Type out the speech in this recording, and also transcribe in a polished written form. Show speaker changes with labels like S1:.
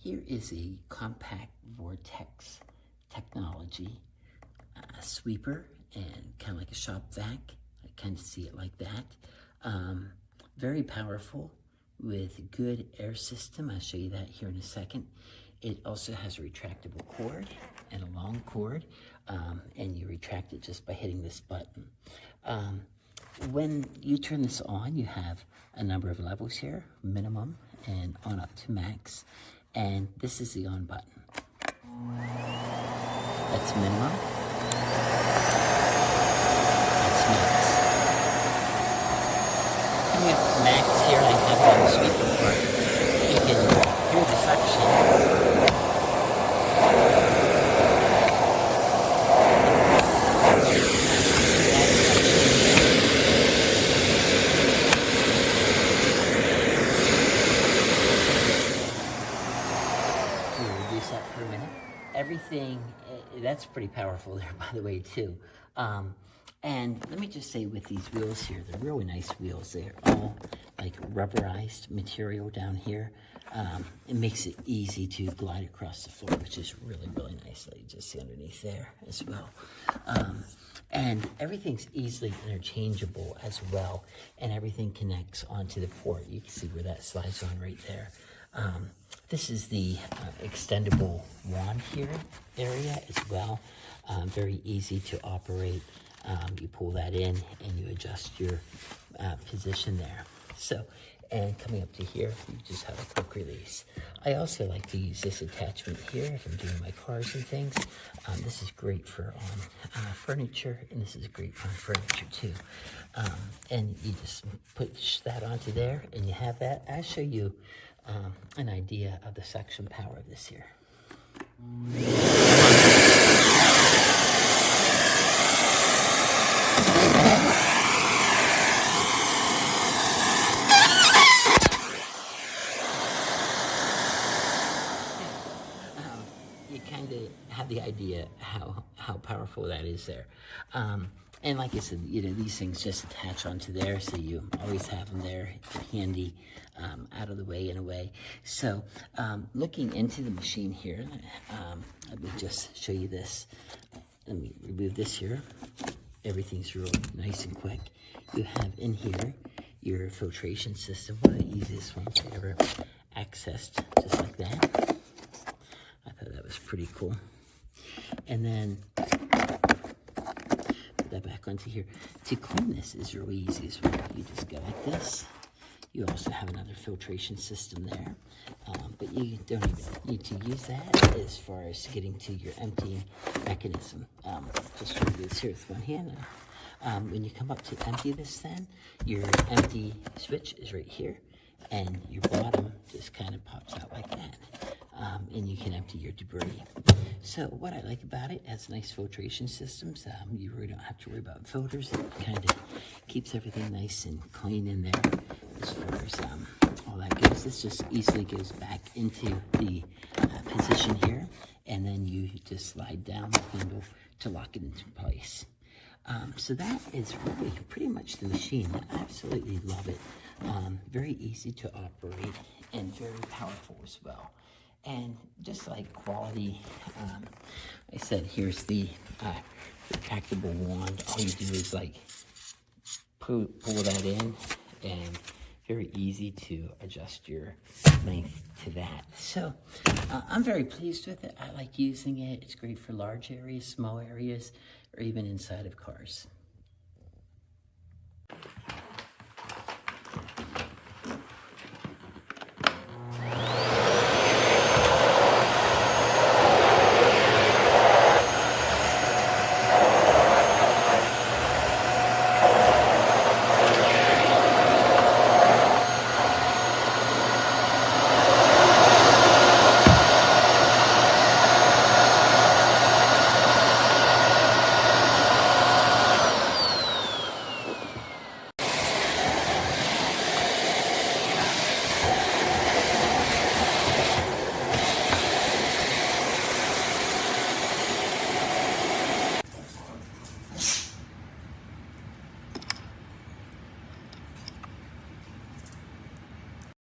S1: Here is a compact Vortex technology sweeper, and kind of like a shop vac. I kind of see it like that. Very powerful with good air system. I'll show you that here in a second. It also has a retractable cord and a long cord, and you retract it just by hitting this button. When you turn this on, you have a number of levels here, minimum and on up to max, and this is the on button. That's minimum. That's max. Coming up to max here, I have it on the sweeper part. You can hear the suction. Reduce that for a minute. Everything, that's pretty powerful there, by the way, too. And let me just say, with these wheels here, they're really nice wheels. They're all like rubberized material down here. It makes it easy to glide across the floor, which is really, really nice. That you just see underneath there as well. And everything's easily interchangeable as well, and everything connects onto the port. You can see where that slides on right there. This is the extendable wand here area as well. Very easy to operate. You pull that in and you adjust your position there. So, and coming up to here, you just have a quick release. I also like to use this attachment here if I'm doing my cars and things. This is great for on furniture, and this is great on furniture too. And you just push that onto there, and you have that. I'll show you an idea of the suction power of this here. You kind of have the idea how powerful that is there. And like I said, you know, these things just attach onto there, so you always have them there handy, out of the way in a way. So looking into the machine here, let me just show you this. Let me remove this here. Everything's real nice and quick. You have in here your filtration system, one of the easiest ones I ever accessed, just like that. I thought that was pretty cool. And then put that back onto here. To clean this is really easy as well. You just go like this. You also have another filtration system there, but you don't even need to use that as far as getting to your emptying mechanism. Just try to do this here with one hand. When you come up to empty this, then your empty switch is right here, and your bottom just kind of pops out like that. And you can empty your debris. So what I like about it, has nice filtration systems. You really don't have to worry about filters. It kind of keeps everything nice and clean in there as far as all that goes. This just easily goes back into the position here, and then you just slide down the handle to lock it into place. So that is really pretty much the machine. I absolutely love it. Very easy to operate and very powerful as well. And just like quality, I said, here's the retractable wand. All you do is like pull that in, and very easy to adjust your length to that. So I'm very pleased with it. I like using it. It's great for large areas, small areas, or even inside of cars.